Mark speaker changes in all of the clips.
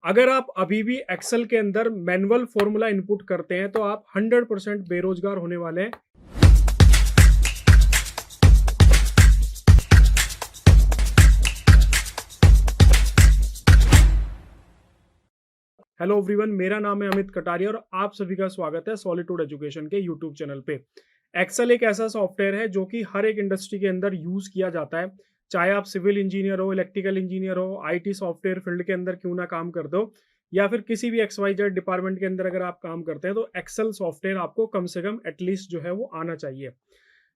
Speaker 1: अगर आप अभी भी एक्सेल के अंदर मैनुअल फॉर्मूला इनपुट करते हैं तो आप 100% बेरोजगार होने वाले हैं। हेलो एवरीवन, मेरा नाम है अमित कटारिया और आप सभी का स्वागत है सॉलिट्यूड एजुकेशन के यूट्यूब चैनल पे। एक्सेल एक ऐसा सॉफ्टवेयर है जो कि हर एक इंडस्ट्री के अंदर यूज किया जाता है। चाहे आप सिविल इंजीनियर हो, इलेक्ट्रिकल इंजीनियर हो, आईटी सॉफ्टवेयर फील्ड के अंदर क्यों ना काम करते हो, या फिर किसी भी XYZ डिपार्टमेंट के अंदर अगर आप काम करते हैं तो एक्सेल सॉफ्टवेयर आपको कम से कम एटलीस्ट जो है वो आना चाहिए।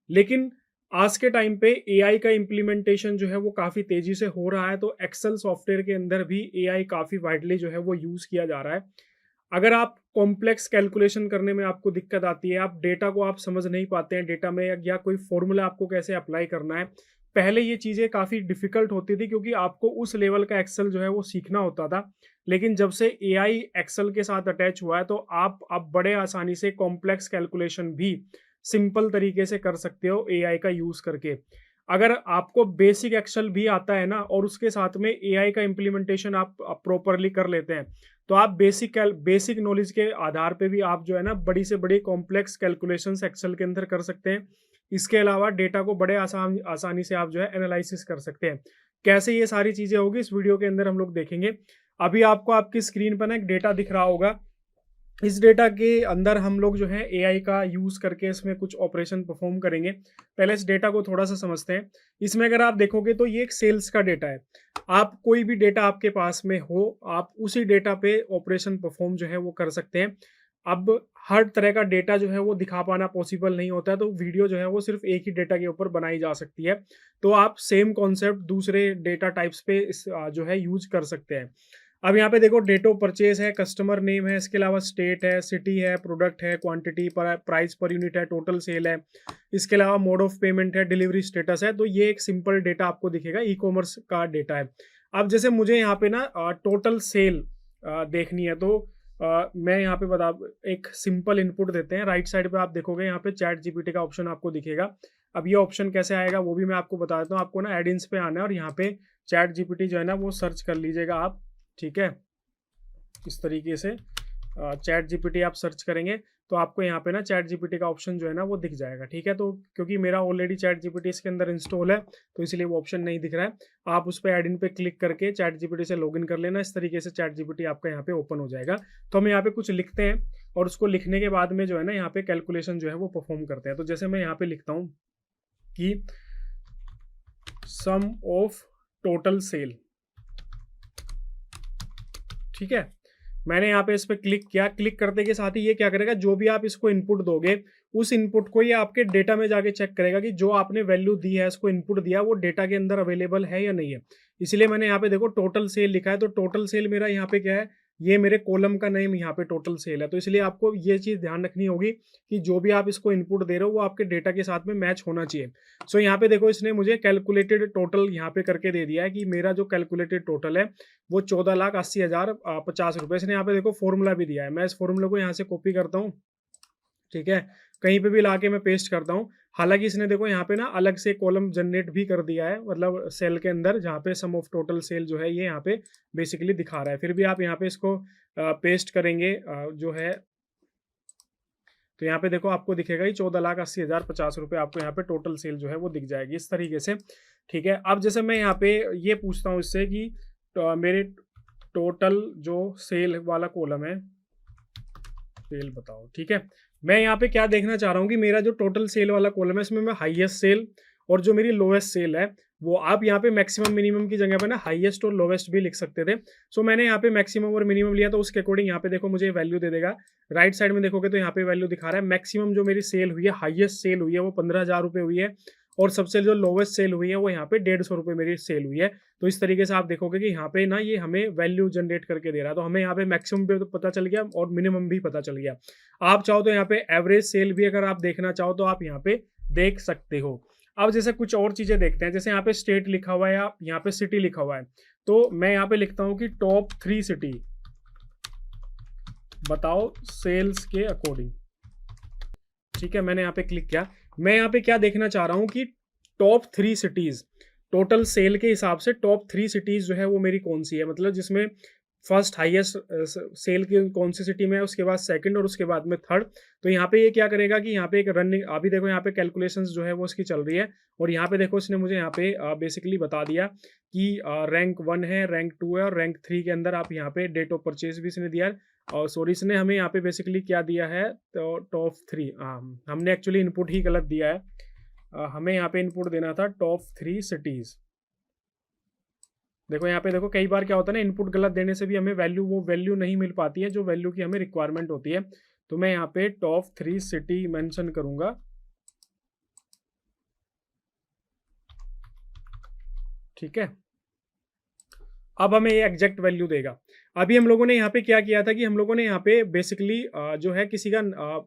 Speaker 1: लेकिन आज के टाइम पे एआई का इम्प्लीमेंटेशन जो है वो काफ़ी तेज़ी से हो रहा है, तो एक्सेल सॉफ्टवेयर के अंदर भी एआई काफ़ी वाइडली जो है वो यूज़ किया जा रहा है। अगर आप कॉम्प्लेक्स कैलकुलेशन करने में आपको दिक्कत आती है, आप डेटा को आप समझ नहीं पाते हैं, डेटा में या कोई फॉर्मूला आपको कैसे अप्लाई करना है, पहले ये चीज़ें काफ़ी डिफ़िकल्ट होती थी क्योंकि आपको उस लेवल का एक्सेल जो है वो सीखना होता था। लेकिन जब से एआई एक्सेल के साथ अटैच हुआ है तो आप अब बड़े आसानी से कॉम्प्लेक्स कैलकुलेशन भी सिंपल तरीके से कर सकते हो एआई का यूज़ करके। अगर आपको बेसिक एक्सेल भी आता है ना और उसके साथ में एआई का इम्प्लीमेंटेशन आप प्रॉपरली कर लेते हैं, तो आप बेसिक नॉलेज के आधार पे भी आप जो है ना बड़ी से बड़ी कॉम्प्लेक्स कैलकुलेशंस एक्सेल के अंदर कर सकते हैं। इसके अलावा डेटा को बड़े आसानी से आप जो है एनालिसिस कर सकते हैं। कैसे ये सारी चीज़ें होगी इस वीडियो के अंदर हम लोग देखेंगे। अभी आपको आपकी स्क्रीन पर ना एक डेटा दिख रहा होगा। इस डेटा के अंदर हम लोग जो है एआई का यूज़ करके इसमें कुछ ऑपरेशन परफॉर्म करेंगे। पहले इस डेटा को थोड़ा सा समझते हैं। इसमें अगर आप देखोगे तो ये एक सेल्स का डेटा है। आप कोई भी डेटा आपके पास में हो, आप उसी डेटा पे ऑपरेशन परफॉर्म जो है वो कर सकते हैं। अब हर तरह का डेटा जो है वो दिखा पाना पॉसिबल नहीं होता है, तो वीडियो जो है वो सिर्फ एक ही डेटा के ऊपर बनाई जा सकती है। तो आप सेम कॉन्सेप्ट दूसरे डेटा टाइप्स पे जो है यूज कर सकते हैं। अब यहाँ पे देखो, डेट ऑफ परचेज है, कस्टमर नेम है, इसके अलावा स्टेट है, सिटी है, प्रोडक्ट है, क्वांटिटी पर प्राइस पर यूनिट है, टोटल सेल है, इसके अलावा मोड ऑफ पेमेंट है, डिलीवरी स्टेटस है। तो ये एक सिंपल डेटा आपको दिखेगा, ई कॉमर्स का डेटा है। अब जैसे मुझे यहाँ पे ना टोटल सेल देखनी है, तो मैं यहाँ पे बता, एक सिंपल इनपुट देते हैं। राइट साइड पे आप देखोगे यहाँ पे चैट जीपीटी का ऑप्शन आपको दिखेगा। अब ये ऑप्शन कैसे आएगा वो भी मैं आपको बता देता हूँ। आपको ना एडिंग्स पे आना है और यहाँ पे चैट जीपीटी जो है ना वो सर्च कर लीजिएगा आप। ठीक है, इस तरीके से चैट जीपीटी आप सर्च करेंगे तो आपको यहाँ पे ना चैट जीपीटी का ऑप्शन जो है ना वो दिख जाएगा। ठीक है, तो क्योंकि मेरा ऑलरेडी चैट जीपीटी इसके अंदर इंस्टॉल है तो इसलिए वो ऑप्शन नहीं दिख रहा है। आप उस पर ऐड इन पे क्लिक करके चैट जीपीटी से लॉगिन कर लेना। इस तरीके से चैट जीपीटी आपका यहाँ पे ओपन हो जाएगा। तो हम यहाँ पे कुछ लिखते हैं और उसको लिखने के बाद में जो है ना यहाँ पे कैलकुलेशन जो है वो परफॉर्म करते हैं। तो जैसे मैं यहाँ पे लिखता हूँ कि सम ऑफ टोटल सेल, ठीक है, मैंने यहाँ पे इस पर क्लिक किया। क्लिक करते के साथ ही ये क्या करेगा, जो भी आप इसको इनपुट दोगे उस इनपुट को ये आपके डेटा में जाके चेक करेगा कि जो आपने वैल्यू दी है, इसको इनपुट दिया, वो डेटा के अंदर अवेलेबल है या नहीं है। इसलिए मैंने यहाँ पे देखो टोटल सेल लिखा है, तो टोटल सेल मेरा यहाँ पे क्या है, ये मेरे कॉलम का नेम यहाँ पे टोटल सेल है। तो इसलिए आपको ये चीज़ ध्यान रखनी होगी कि जो भी आप इसको इनपुट दे रहे हो वो आपके डेटा के साथ में मैच होना चाहिए। सो यहाँ पे देखो, इसने मुझे कैलकुलेटेड टोटल यहाँ पे करके दे दिया है कि मेरा जो कैलकुलेटेड टोटल है वो 14,80,050 रुपये। इसने यहाँ पे देखो फॉर्मूला भी दिया है। मैं इस फॉर्मूला को यहाँ से कॉपी करता हूँ, ठीक है, कहीं पे भी लाके मैं पेस्ट करता हूँ। हालांकि इसने देखो यहाँ पे ना अलग से कॉलम जनरेट भी कर दिया है, मतलब सेल के अंदर जहाँ पे सम ऑफ टोटल सेल जो है ये यहाँ पे बेसिकली दिखा रहा है। फिर भी आप यहाँ पे इसको पेस्ट करेंगे जो है, तो यहाँ पे देखो आपको दिखेगा ही 14,80,050 रुपये आपको यहाँ पे टोटल सेल जो है वो दिख जाएगी इस तरीके से। ठीक है, अब जैसे मैं यहाँ पे ये पूछता हूँ इससे कि मेरे टोटल जो सेल वाला कॉलम है, सेल बताओ। ठीक है, मैं यहाँ पे क्या देखना चाह रहा हूँ कि मेरा जो टोटल सेल वाला कॉलम है इसमें मैं हाईएस्ट सेल और जो मेरी लोएस्ट सेल है वो, आप यहाँ पे मैक्सिमम मिनिमम की जगह पे ना हाईएस्ट और लोवेस्ट भी लिख सकते थे। सो मैंने यहाँ पे मैक्सिमम और मिनिमम लिया, तो उसके अकॉर्डिंग यहाँ पे देखो मुझे वैल्यू दे देगा। राइट साइड में देखोगे तो यहाँ पे वैल्यू दिखा रहा है। मैक्सिमम जो मेरी सेल हुई है, हाईएस्ट सेल हुई है वो 15,000 रुपये हुई है, और सबसे जो लोवेस्ट सेल हुई है वो यहाँ पे 150 रुपये मेरी सेल हुई है। तो इस तरीके से आप देखोगे कि यहाँ पे ना ये हमें वैल्यू जनरेट करके दे रहा है। तो हमें यहाँ पे मैक्सिमम भी तो पता चल गया और मिनिमम भी पता चल गया। आप चाहो तो यहाँ पे एवरेज सेल भी अगर आप देखना चाहो तो आप यहाँ पे देख सकते हो। अब जैसे कुछ और चीजें देखते हैं, जैसे यहाँ पे स्टेट लिखा हुआ है या यहाँ पे सिटी लिखा हुआ है, तो मैं यहाँ पे लिखता हूँ कि टॉप 3 सिटी बताओ सेल्स के अकॉर्डिंग। ठीक है, मैंने यहाँ पे क्लिक किया। मैं यहाँ पे क्या देखना चाह रहा हूँ कि टॉप 3 सिटीज टोटल सेल के हिसाब से टॉप 3 सिटीज जो है वो मेरी कौन सी है, मतलब जिसमें फर्स्ट हाईएस्ट सेल की कौन सी सिटी में है, उसके बाद सेकंड और उसके बाद में थर्ड। तो यहाँ पे ये क्या करेगा कि यहाँ पे एक रनिंग, अभी देखो यहाँ पे कैलकुलेशंस जो है वो इसकी चल रही है, और यहाँ पे देखो इसने मुझे यहाँ पे बेसिकली बता दिया कि रैंक 1 है, रैंक 2 है और रैंक 3 के अंदर आप यहाँ पे डेट ऑफ परचेज भी इसने दिया है। और सॉरी, इसने हमें यहाँ पे बेसिकली क्या दिया है, तो टॉप 3, हमने एक्चुअली इनपुट ही गलत दिया है। हमें यहाँ पे इनपुट देना था टॉप 3 सिटीज़। देखो यहाँ पे देखो, कई बार क्या होता है ना, इनपुट गलत देने से भी हमें वैल्यू, वो वैल्यू नहीं मिल पाती है जो वैल्यू की हमें रिक्वायरमेंट होती है। तो मैं यहाँ पे टॉप 3 सिटी मेंशन करूंगा, ठीक है। अब हमें ये एग्जैक्ट वैल्यू देगा। अभी हम लोगों ने यहाँ पे क्या किया था कि हम लोगों ने यहाँ पे बेसिकली जो है किसी का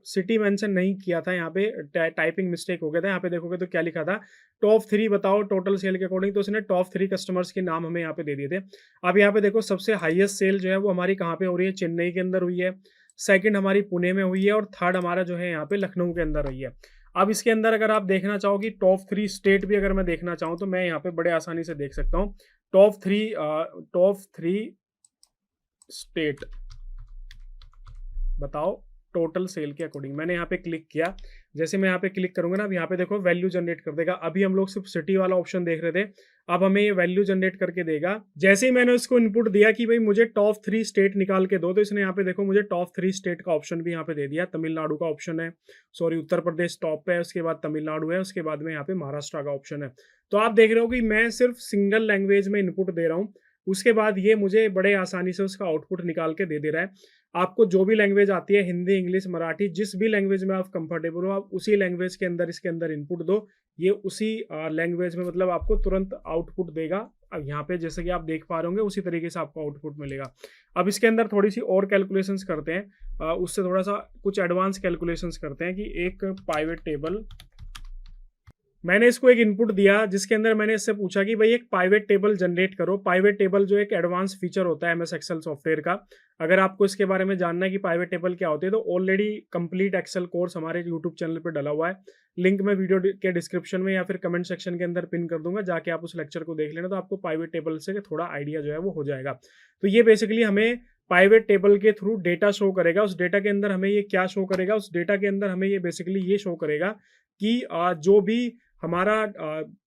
Speaker 1: सिटी मेंशन नहीं किया था, यहाँ पे टाइपिंग मिस्टेक हो गया था। यहाँ पे देखोगे तो क्या लिखा था, टॉप 3 बताओ टोटल सेल के अकॉर्डिंग, तो उसने टॉप 3 कस्टमर्स के नाम हमें यहाँ पे दे दिए थे। अब यहाँ पे देखो सबसे हाईएस्ट सेल जो है वो हमारी कहाँ पे हो रही है, चेन्नई के अंदर हुई है, सेकंड हमारी पुणे में हुई है और थर्ड हमारा जो है यहाँ पे लखनऊ के अंदर हुई है। अब इसके अंदर अगर आप देखना चाहो कि टॉप 3 स्टेट भी अगर मैं देखना चाहूँ तो मैं यहाँ पे बड़े आसानी से देख सकता हूँ। टॉप थ्री स्टेट बताओ टोटल सेल के अकॉर्डिंग। मैंने यहाँ पे क्लिक किया, जैसे मैं यहाँ पे क्लिक करूंगा ना, अब यहाँ पे देखो वैल्यू जनरेट कर देगा। अभी हम लोग सिर्फ सिटी वाला ऑप्शन देख रहे थे, अब हमें ये वैल्यू जनरेट करके देगा। जैसे ही मैंने उसको इनपुट दिया कि भाई मुझे टॉप 3 स्टेट निकाल के दो, तो इसने यहाँ पे देखो मुझे टॉप 3 स्टेट का ऑप्शन भी यहाँ पे दे दिया। तमिलनाडु का ऑप्शन है, सॉरी उत्तर प्रदेश टॉप पे है, उसके बाद तमिलनाडु है, उसके बाद में यहाँ पे महाराष्ट्र का ऑप्शन है। तो आप देख रहे हो कि मैं सिर्फ सिंगल लैंग्वेज में इनपुट दे रहा हूँ, उसके बाद ये मुझे बड़े आसानी से उसका आउटपुट निकाल के दे रहा है। आपको जो भी लैंग्वेज आती है, हिंदी, इंग्लिश, मराठी, जिस भी लैंग्वेज में आप कंफर्टेबल हो, आप उसी लैंग्वेज के अंदर इसके अंदर इनपुट दो, ये उसी लैंग्वेज में मतलब आपको तुरंत आउटपुट देगा। अब यहाँ पे जैसे कि आप देख पा रहे होंगे उसी तरीके से आपको आउटपुट मिलेगा। अब इसके अंदर थोड़ी सी और कैलकुलेशंस करते हैं, उससे थोड़ा सा कुछ एडवांस कैलकुलेशंस करते हैं कि एक पाइवेट टेबल, मैंने इसको एक इनपुट दिया जिसके अंदर मैंने इससे पूछा कि भाई एक पाइवेट टेबल जनरेट करो। पाइवेट टेबल जो एक एडवांस फीचर होता है एमएस एक्सेल सॉफ्टवेयर का, अगर आपको इसके बारे में जानना है कि पाइवेट टेबल क्या होती है तो ऑलरेडी कंप्लीट एक्सेल कोर्स हमारे यूट्यूब चैनल पर डला हुआ है, लिंक मैं वीडियो के डिस्क्रिप्शन में या फिर कमेंट सेक्शन के अंदर पिन कर दूंगा, जाके आप उस लेक्चर को देख लेना, तो आपको पाइवेट टेबल से थोड़ा आइडिया जो है वो हो जाएगा। तो ये बेसिकली हमें पाइवेट टेबल के थ्रू डेटा शो करेगा। उस डेटा के अंदर हमें ये क्या शो करेगा, उस डेटा के अंदर हमें ये बेसिकली ये शो करेगा कि जो भी हमारा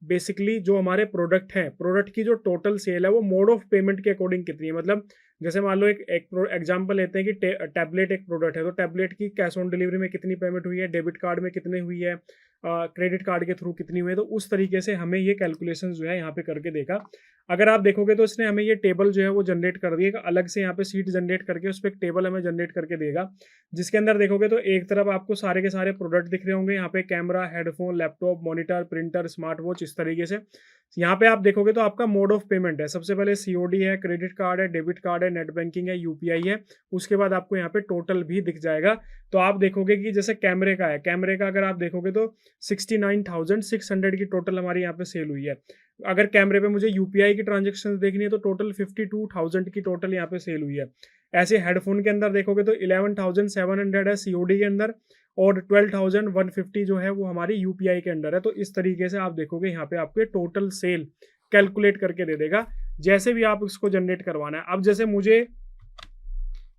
Speaker 1: बेसिकली जो हमारे प्रोडक्ट हैं, प्रोडक्ट की जो टोटल सेल है वो मोड ऑफ पेमेंट के अकॉर्डिंग कितनी है। मतलब जैसे मान लो एक एग्जांपल लेते हैं कि टैबलेट एक प्रोडक्ट है, तो टैबलेट की कैश ऑन डिलीवरी में कितनी पेमेंट हुई है, डेबिट कार्ड में कितनी हुई है, क्रेडिट कार्ड के थ्रू कितनी हुई है, तो उस तरीके से हमें ये कैलकुलेशन जो है यहाँ पे करके देगा। अगर आप देखोगे तो इसने हमें ये टेबल जो है वो जनरेट कर दी है, अलग से यहाँ पे सीट जनरेट करके उस पर एक टेबल हमें जनरेट करके देगा, जिसके अंदर देखोगे तो एक तरफ आपको सारे के सारे प्रोडक्ट दिख रहे होंगे, यहाँ पे camera, headphone, laptop, monitor, printer, smart watch, इस तरीके से। यहाँ पे आप देखोगे तो आपका मोड ऑफ पेमेंट है, सबसे पहले सीओडी है, क्रेडिट कार्ड है, डेबिट कार्ड है, नेट बैंकिंग है, यूपीआई है, उसके बाद आपको यहाँ पे टोटल भी दिख जाएगा। तो आप देखोगे कि जैसे कैमरे का है, कैमरे का अगर आप देखोगे तो 69,600 की टोटल हमारी यहाँ पे सेल हुई है। अगर कैमरे पे मुझे यूपीआई की ट्रांजेक्शन देखनी है तो टोटल 52,000 की टोटल यहाँ पे सेल हुई है। ऐसे हेडफोन के अंदर देखोगे तो 11,700 है सीओडी के अंदर, और 12,150 जो है वो हमारी यूपीआई के अंदर है। तो इस तरीके से आप देखोगे यहाँ पे आपके टोटल सेल कैलकुलेट करके दे देगा, जैसे भी आप इसको जनरेट करवाना है। अब जैसे मुझे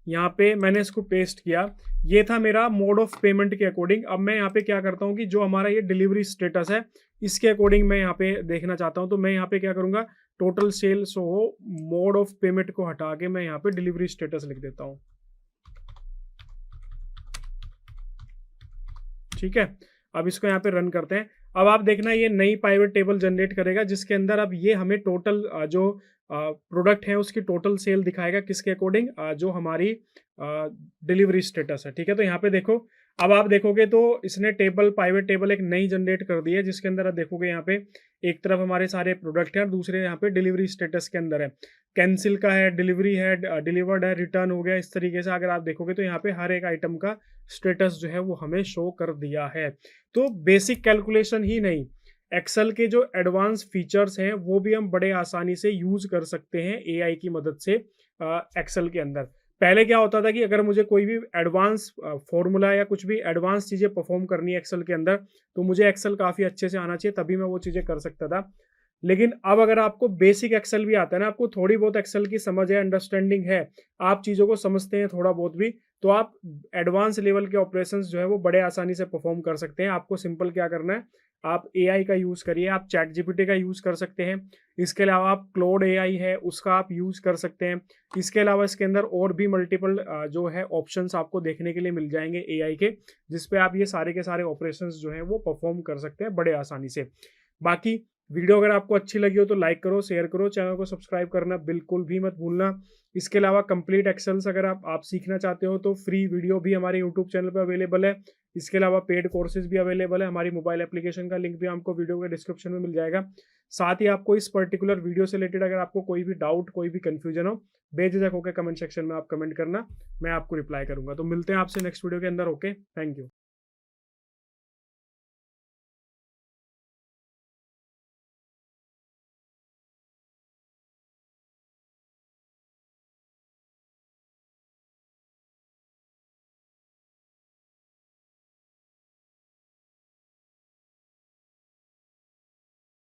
Speaker 1: यहाँ पे मैंने इसको पेस्ट किया, ये था मेरा मोड ऑफ पेमेंट के अकॉर्डिंग। अब मैं यहाँ पे क्या करता हूँ कि जो हमारा ये डिलीवरी स्टेटस है इसके अकॉर्डिंग मैं यहाँ पे देखना चाहता हूँ, तो मैं यहाँ पे क्या करूँगा, टोटल सेल सो हो, मोड ऑफ पेमेंट को हटा के मैं यहाँ पे डिलीवरी स्टेटस लिख देता हूँ, ठीक है। अब इसको यहाँ पे रन करते हैं। अब आप देखना ये नई पाइवेट टेबल जनरेट करेगा, जिसके अंदर अब ये हमें टोटल जो प्रोडक्ट है उसकी टोटल सेल दिखाएगा, किसके अकॉर्डिंग, जो हमारी डिलीवरी स्टेटस है, ठीक है। तो यहाँ पे देखो, अब आप देखोगे तो इसने टेबल, पाइवेट टेबल एक नई जनरेट कर दी है, जिसके अंदर आप देखोगे यहाँ पे एक तरफ हमारे सारे प्रोडक्ट हैं और दूसरे यहाँ पे डिलीवरी स्टेटस के अंदर है, कैंसिल का है, डिलीवरी है, डिलीवर्ड है, रिटर्न हो गया, इस तरीके से अगर आप देखोगे तो यहाँ पे हर एक आइटम का स्टेटस जो है वो हमें शो कर दिया है। तो बेसिक कैलकुलेशन ही नहीं, एक्सेल के जो एडवांस फीचर्स हैं वो भी हम बड़े आसानी से यूज कर सकते हैं एआई की मदद से एक्सेल के अंदर। पहले क्या होता था कि अगर मुझे कोई भी एडवांस फॉर्मूला या कुछ भी एडवांस चीज़ें परफॉर्म करनी है एक्सेल के अंदर, तो मुझे एक्सेल काफ़ी अच्छे से आना चाहिए, तभी मैं वो चीज़ें कर सकता था। लेकिन अब अगर आपको बेसिक एक्सेल भी आता है ना, आपको थोड़ी बहुत एक्सेल की समझ है, अंडरस्टैंडिंग है, आप चीज़ों को समझते हैं थोड़ा बहुत भी, तो आप एडवांस लेवल के ऑपरेशंस जो है वो बड़े आसानी से परफॉर्म कर सकते हैं। आपको सिंपल क्या करना है, आप एआई का यूज़ करिए, आप चैट जीपीटी का यूज़ कर सकते हैं। इसके अलावा आप क्लोड एआई है, उसका आप यूज़ कर सकते हैं। इसके अलावा इसके अंदर और भी मल्टीपल जो है ऑप्शंस आपको देखने के लिए मिल जाएँगे एआई के, जिस पे आप ये सारे के सारे ऑपरेशंस जो हैं वो परफॉर्म कर सकते हैं बड़े आसानी से। बाकी वीडियो अगर आपको अच्छी लगी हो तो लाइक करो, शेयर करो, चैनल को सब्सक्राइब करना बिल्कुल भी मत भूलना। इसके अलावा कंप्लीट एक्सेल्स अगर आप सीखना चाहते हो तो फ्री वीडियो भी हमारे यूट्यूब चैनल पे अवेलेबल है। इसके अलावा पेड कोर्सेज भी अवेलेबल है। हमारी मोबाइल एप्लीकेशन का लिंक भी आपको वीडियो के डिस्क्रिप्शन में मिल जाएगा। साथ ही आपको इस पर्टिकुलर वीडियो से रिलेटेड अगर आपको कोई भी डाउट, कोई भी कन्फ्यूजन हो, बेझिझक होकर कमेंट सेक्शन में आप कमेंट करना, मैं आपको रिप्लाई करूंगा। तो मिलते हैं आपसे नेक्स्ट वीडियो के अंदर। Okay, thank you.